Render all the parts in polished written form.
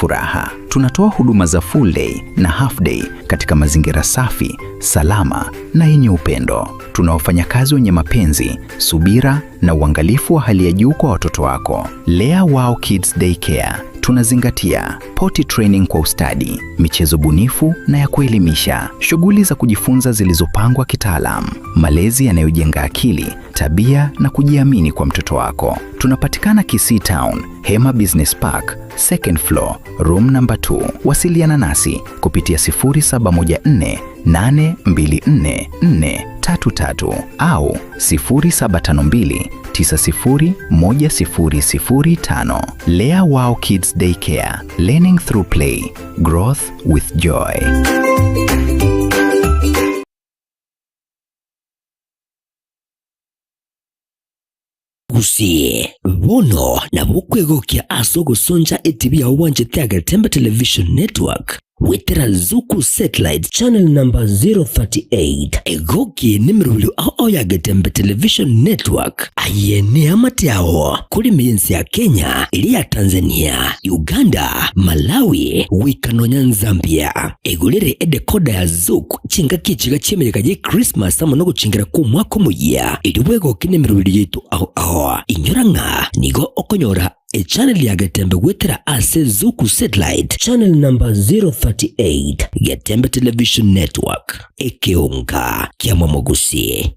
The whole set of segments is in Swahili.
furaha. Tunatoa huduma za full day na half day katika mazingira safi, salama na yenye upendo. Tuna wafanyakazi wenye mapenzi, subira na uangalifu wa hali ya juu kwa watoto wako. Lea Wow Kids Daycare tunazingatia potty training kwa ustadi, michezo bunifu na ya kuelimisha, shughuli za kujifunza zilizopangwa kitaalamu, malezi yanayojenga akili, tabia na kujiamini kwa mtoto wako. Tunapatikana Kisii Town, Hema Business Park, second floor, room number 2. Wasiliana nasi kupitia 0714 824 433 au 0752 901005. Lea Wow Kids Daycare, learning through play, growth with joy. Gusie bono na bukwegokia asogo sonja etibia wanje Tiaga Tembe Television Network wetera Zuku Satellite Channel number 038 egoki nimrulu ao ya Tembe Television Network ayene amatiao kuri miensi ya Kenya, ili ya Tanzania, Uganda, Malawi, Wikanonya, Zambia. Egulere edekoda ya Zuku chinga kichiga chemereka je Christmas amono guchingira ku mwaka muya iliwego kinemrulu yetu ao inyoranga nigo okonyora a channel ya Getembe wetera ase Zuku Satellite Channel number 038 Getembe Television Network ekeonga kia Mwamogusie.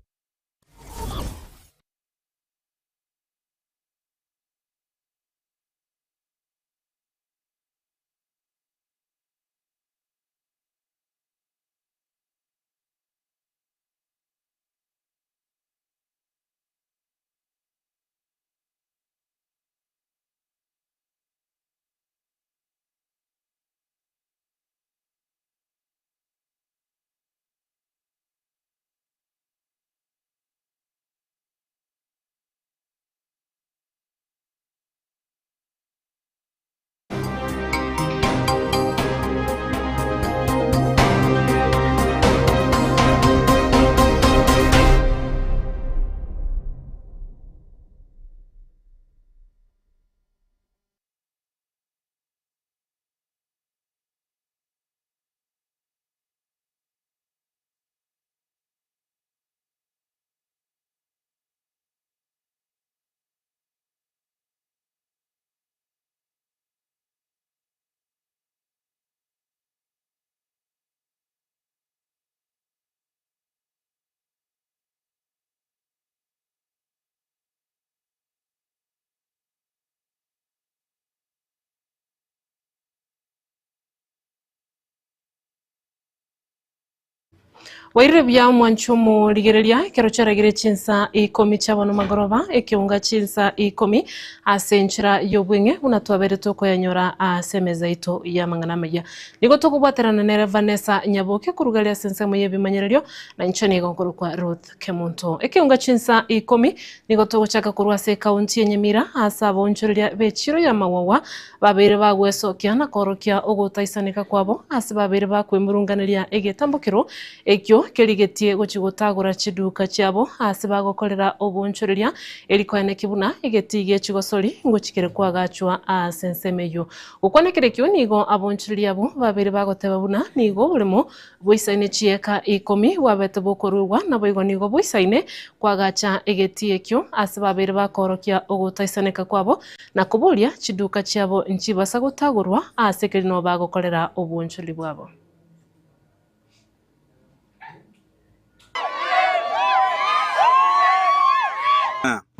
Waire bya mwanchomo ligerelia kerochara gire chinsa 10 chabano magorova ekiunga chinsa 10 asenchira yobwenge unatwabere toko yanyora asemeza ito ya mangana maya nigo toko bwaterana nere Vanessa Nyaboke kurugalia sensa moye bimanyerelyo na nchani gonkoro kwa Ruth Kemunto ekiunga chinsa 10 nigo toko chaka kurwase kaunti ya Nyamira asaba onchorelia bechiro ya mawawa babere bagweso kiana korokia ogotaisanika kwabo asibabere bakwemurunganiria egetambokero ekyo kerigetie gochigotagura chiduka chiabo asibagokorera obonchoreria erikoene kibuna egetige chigosori ngochikere kwagachwa asensemeyo ukwanekere kyo nigo abonchoreria abo babere bagoteba buna nigo burimo boisaine chieka 10 wabete bokorwa nabo igo nigo boisaine kwagacha egetie kyo asibabere bakorokia ogotaisaneka kwabo na kubulia chiduka chiabo nchibasa gotagurwa asekeri no bagokorera obonchori bwabo.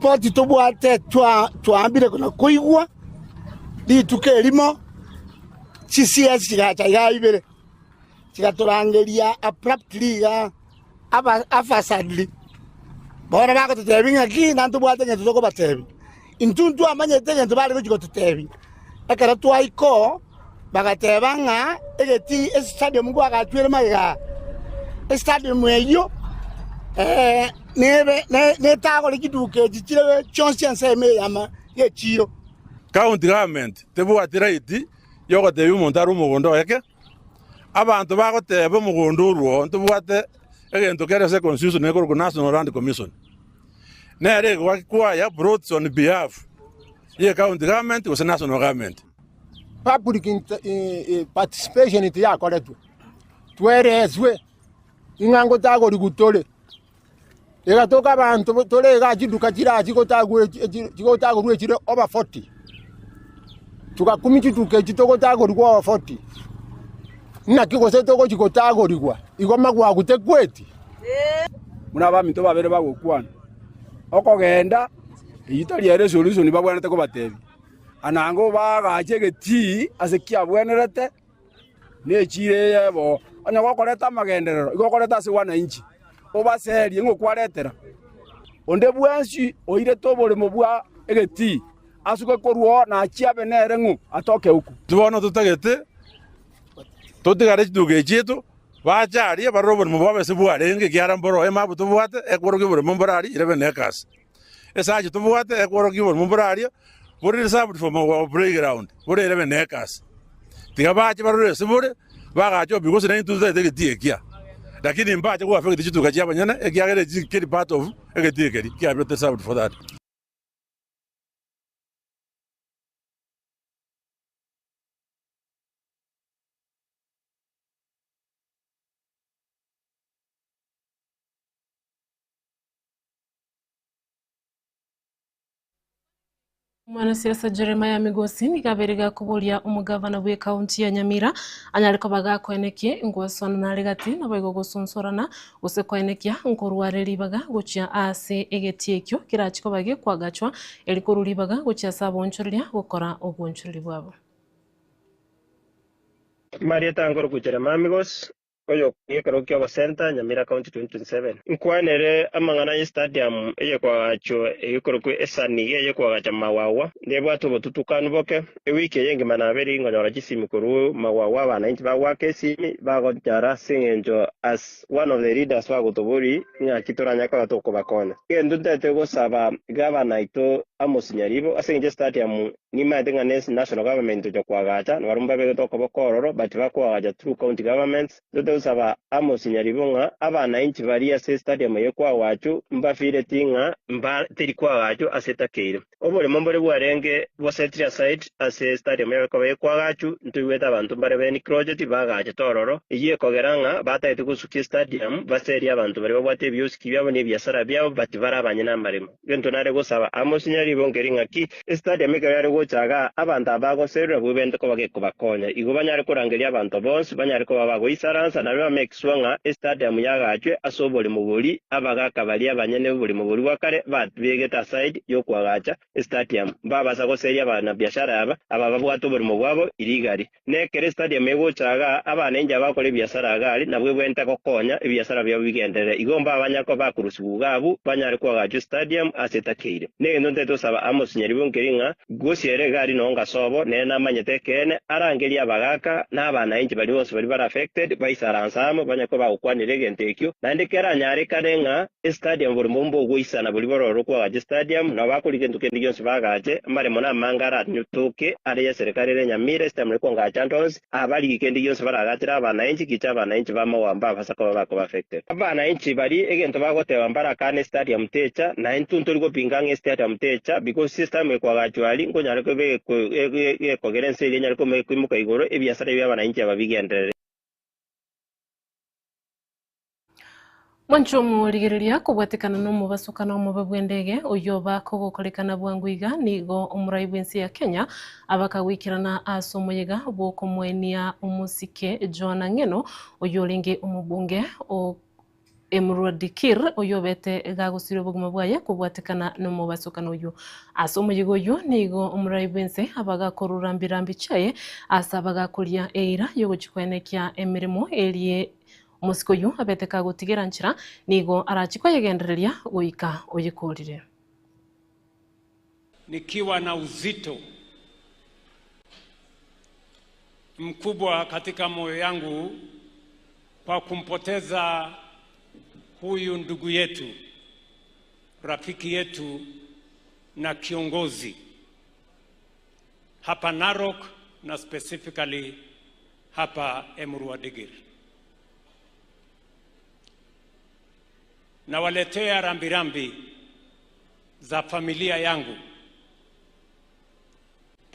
Poti tobwate twambire kuna kuigwa lituke limo CCS chigacha yaibere chigaturangeria abruptly afasadly bora bako tutebinga ki nantu bwate ngeto toko batebi intuntu amanye tenge bali ko tutebi ekara twaiko bagatebanga egeti stadium gwa gatwere maiga stadium eyo ne tago likiduke chichire chonse nseme yama ye chiro county government tebwatira iti yogo tebi montaru mugondo yake abantu bagoteba mugondo ruo ntubwate egento kere se constitution ne ko national land commission nere kwa ya brought on behalf ye county government was national government public participation iti yakoretwe twerezwe ingango tago rigutole igatoka abantu tole gajiduka kiraji gotago rwekire over 40 tukakumituke kitogotago rigwa over 40 nakigose togo kikotago rigwa igoma gwa gutekweti muna ba mito babere bagokwana okogenda itali ya resolution babwanete ko batebi anango bagache geti asekia bwenerete nechire yebo anya gokoreta magenderero igokoreta se wana inchi obaserie ngokwaretera onde bwansi oire tobole mobwa egeti asuke koruo na chiabe nere ngu atoke huku tubono tutagete tutigare chiduge chitu bacharie barobo mobwa se bwarenge kiara mboro emabu tubwate ekworo kibore momborari irebe nekas esaje tubwate ekworo kibore momborari bore sabu for my playground bore irebe nekas tiga bache barore se bore bagacho because na intu zete getie lakini mbache kwa affect chitu kachaba nyana ekiagere kiri part of egetie kiri kia better sabu for that. Mwanasiasa Jeremiah Migosi nigaberiga kuburia umugavana bwe kaunti ya Nyamira anyariko bagakwenekie ngwasona na rigati na baigo gusonsorana usekwenekia nkorware baga gucia ase egetiekyo kirachiko bage kwagachwa elikuru libaga gucia sabonchoria gukora obonchori bwabo. Marieta ngoro Jeremiah Migosi oyo yekaro kyo center Nyamira County 2027 nkwanere amangana stadium eye kwa cho yekoro ku esani eye kwa cha mawawa ndebwa to botutukanu boke ewiki yenge manaberi ngonyora kisimi kuru mawawa bana inti bawa kesimi bago jara singenjo as one of the leaders wa gotobori nya kitoranya ka batoko bakona kendo tete go saba gavana ito amosinyaribo asinge stadium ni madenga national government jo kwa gacha warumba be to ko bokororo but bakwa gacha through county governments usaba Amos Nyaribunga abana inchi bari ase stadium yekwa wacu mbafire tinga mba terikwa wacu aseta keire obole mombole bwarenge bosetria site ase stadium yekwa wacu ntuweta abantu bare beni project bagaje tororo iye kogeranga bataite gusuki stadium baseria abantu bari babwate byosiki byabo ne byasara byabo bativara abanyina marimo gento nare gusaba Amos Nyaribunga ringaki stadium yekwa gochaga abantu abago serura bubende ko bage kubakonya igo banyare kurangeria abantu bonse banyare ko babago isaransa na make swanga stadium yagachwe asobole mubuli abagaka bali abanyene buli mubuli wakare batbegeta side yokwagacha stadium babasa ko seria abana biashara aba babwato buli mubwabo irigari nekere stadium egochaga abana enja bakole biashara agali nabwe bwenta kokonya ebiashara byabo bigendere igomba abanyako bakurusubugabu banyare kwagacha stadium asetakeire nendo nteto saba Amos Nyaribunga gosiere gari nonga sobo nena manyetekene arangeli abagaka n'abana enji bali bose bali affected baisaransamo banyako bakwanire gentekyo nandikera nyare kanenga stadium buri mumbo goisana buri bororo kwagacha stadium na bakulike ndukendi yonse bagaje mare mona mangara nyutuke ari ya serikali ya Nyamira stadium ko ngacha ntonse abali kendi yonse baragatira abana enji kicha abana enji bamawamba basako bako affected abana enji bari egento bagoteba mbara kane stadium techa na entunto liko pingange stadium techa because system ekwagacho ali ngonyare ko be ko gerense ile nyare ko mekimuka igoro ebiasara by'abana enji ababigendere. Mwanchomu rigiriria kubwatikana no mubasukana mu babwendege uyo bakogokorekana bwanguiga nigo umuraibwensi ya Kenya abakawikirana asomoyega boko mwenia umusike Joana Ngeno uyo linge umubunge o Emrudikir uyo bete gagusiro buguma bwaye kubwatikana no mubasukana uyo asomoyega uyo nigo umuraibwensi abagakorurambirambi chaye asabaga kulia eira yo gukwenekia emirimo eliye Musiko yu abeteka gutigira nchira nigo arachikwa yegendereria goika oyikurire nikiwa na uzito mkubwa katika moyo yangu kwa kumpoteza huyu ndugu yetu, rafiki yetu na kiongozi hapa Narok na specifically hapa Emurua-Dikirr. Na waletea rambirambi za familia yangu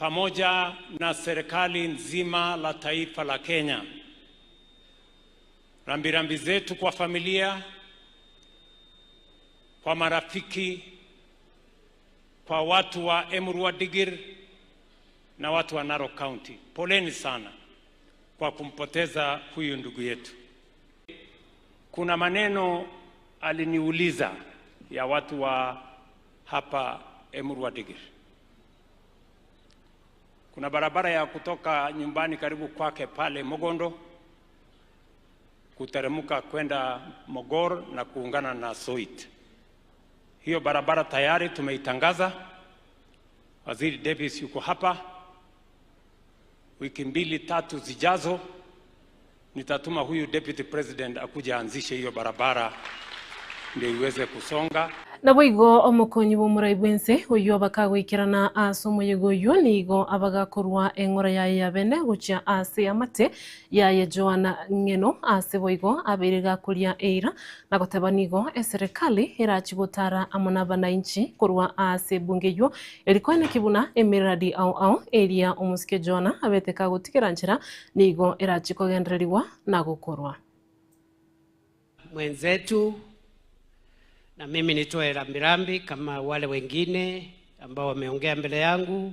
pamoja na serikali nzima la taifa la Kenya. Rambirambi zetu kwa familia, kwa marafiki, kwa watu wa Emurua Dikirr na watu wa Narok County. Poleni sana kwa kumpoteza huyu ndugu yetu. Kuna maneno aliniuliza ya watu wa hapa Emurua Dikirr. Kuna barabara ya kutoka nyumbani karibu kwake pale Mogondo kuteremka kwenda Mogor na kuungana na Soit. Hiyo barabara tayari tumeitangaza. Waziri Davis yuko hapa. Wiki 2-3 zijazo nitatuma huyu Deputy President akuja anzishe hiyo barabara ndio iweze kusonga. Na boigo omukonyi b'omuraibwense oyo bakagwikirana asomo yegoyo nigo abagakorwa engora ya bene gucha ase amate ya Joana Ng'eno ase boigo abiriga kuria eira na goteba nigo eserikali irachigotara amona bananchi korwa ase bungeyo erikoine kibuna emiradi au eria omusike Joana abeteka gutikira nchira nigo irachikogendereriwa na gukorwa mwenzetu. Na mimi nitoe rambirambi kama wale wengine ambao wameongea mbele yangu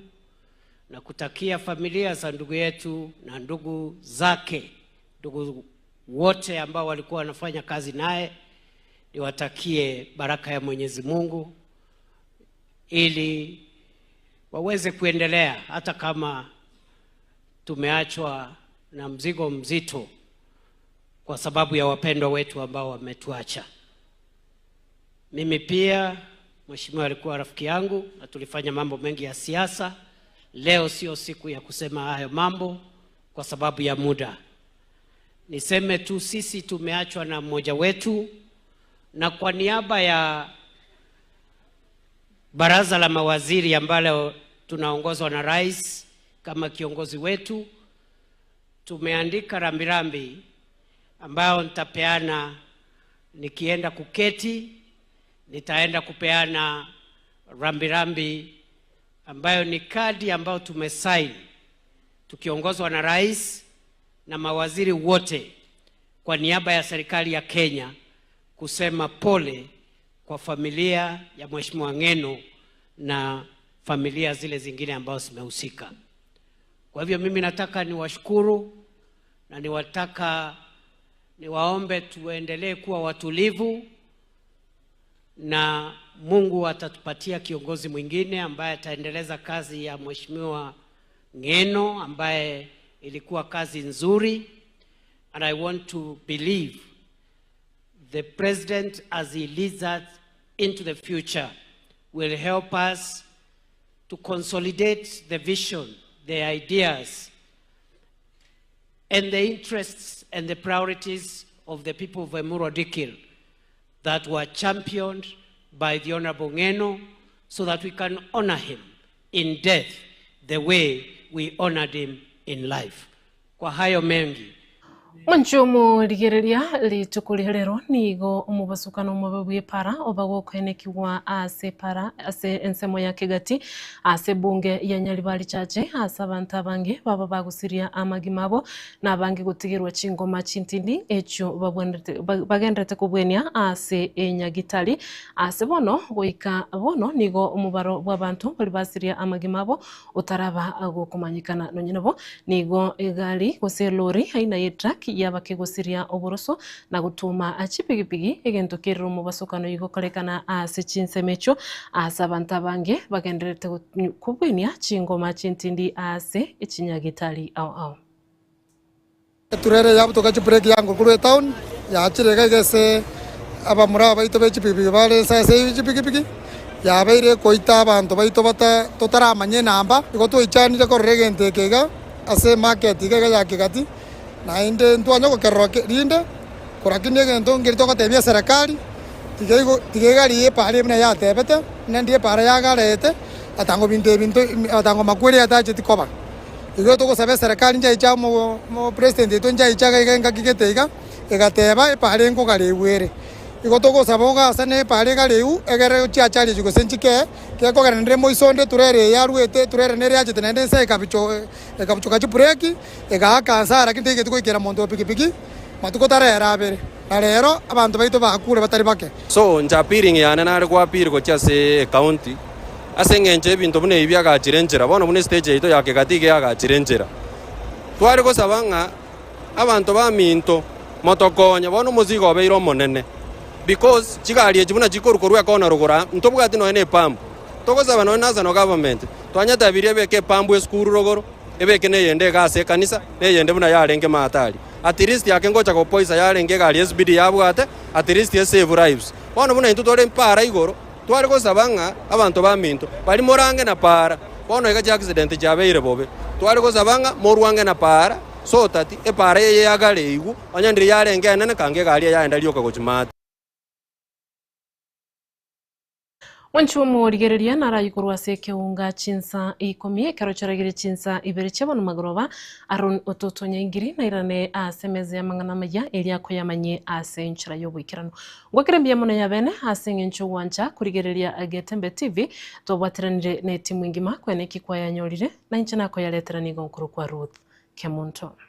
na kutakia familia za ndugu yetu na ndugu zake, ndugu wote ambao walikuwa wanafanya kazi naye, niwatakie baraka ya Mwenyezi Mungu ili waweze kuendelea hata kama tumeachwa na mzigo mzito kwa sababu ya wapendwa wetu ambao wametuacha. Mimi pia mheshimiwa alikuwa rafiki yangu na tulifanya mambo mengi ya siasa. Leo sio siku ya kusema hayo mambo kwa sababu ya muda. Niseme tu sisi tumeachwa na mmoja wetu, na kwa niaba ya baraza la mawaziri ambalo tunaongozwa na rais kama kiongozi wetu, tumeandika rambirambi ambao nitapeana nikienda kuketi. Nitaenda kupeana rambirambi ambayo ni kadi ambayo tumesaini tukiongozwa na rais na mawaziri wote kwa niaba ya serikali ya Kenya kusema pole kwa familia ya Mheshimiwa Ng'eno na familia zile zingine ambazo zimehusika. Kwa hivyo mimi nataka niwashukuru na niwaombe tuendelee kuwa watulivu, na Mungu atatupatia kiongozi mwingine ambaye ataendeleza kazi ya Mheshimiwa Ng'eno ambaye ilikuwa kazi nzuri. And I want to believe the president as he leads us into the future will help us to consolidate the vision, the ideas and the interests and the priorities of the people of Emurua Dikirr that were championed by the Honorable Ng'eno, so that we can honor him in death the way we honored him in life. Kwa hayo mengi Manchumu ligereria litukulirero nigo umubasukano mubwe para obago kwenekiwa ase para ase ensemo ya Kigati ase bunge ya Nyaribari chache asa banta bange baba bagusiria amagimabo na bange gutigirwa chingoma chintindi echo bagendete kubwenia ase enyagitali ase bono goika bono nigo umubaro bw'abantu bali basiria amagimabo utaraba agokumanyikana nonyinabo nigo egali gose lori aina ye truck yabakigusiria oboroso na gutuma achipigipigi egento kiriro mu basukano yigokorekana ase chinsemecho asa banta bange bagenderete kubwenia chingoma chintindi ase echinyagitali au turere yabutoka break yangu kuri town ya chirega gese abamura baito bechipigipigi bale sase chipigipigi yabeire koita abantu baito bata totaramanye namba igoto ichanire korregente kega ase market kega ya Kigati na inde ntuanya gukerroke rinde kurakine gento ngirito gatebia serikali tigegari ye pare bina ya tebete nandie pare ya garete atango bintu atango makweli atache tikoba igo to gosabe serikali nja icha mo president to nja icha ga kigitega egateba pare ngo gari were igo togosaba ogasane pare gareu egere chiachari jigo senchike ke kogerere moisonde turere yaruete turere nere achete nende se kabicho kachipureki ega kansara kinte getuko ikera mondo pikipiki matuko tarera abere na rero abantu baito bakure batari bake so njapiring yana nari kwapiri gochase county asengenje ebinto bune ibya gachirenjera bono bune stage ito yake gatige agachirenjera twari gosabanga abantu ba minto motokonya bono muzigo beiro monene because chigari ejibuna chikorukorwa kona rugura ntobwati no ene pambu togosaba no national government twanyata birie beke pambu eskuru rogoro ebeke ne yende gase kanisa ne yende buna yarenge matali at least yake ngocha ko poisa yarenge gari SBD yabwate at least save lives bono buna into tore mpara igoro twari gosabanga abantu ba minto bali morange na para bono ega accident jabeire bobe twari gosabanga morwange na para so tati e para ye yagale igu anyandiri yarenge nene kange gari yaenda lyoka gochimata Wanchu murigereria narayikorwa seke unga chinsa ikomi karochoragire chinsa ibere chabano magoroba aron ototonya ingiri na irane asemeze amangana maya elia koyamanye asenchira yobwikirano ngwakerembia mono yabene asengencho wancha kurigereria Agetembe TV tobwatiranire ne timu ingima kwene kikwa yanyorire na inchana ko yaleterani gonkuru kwa Ruth Kemunto.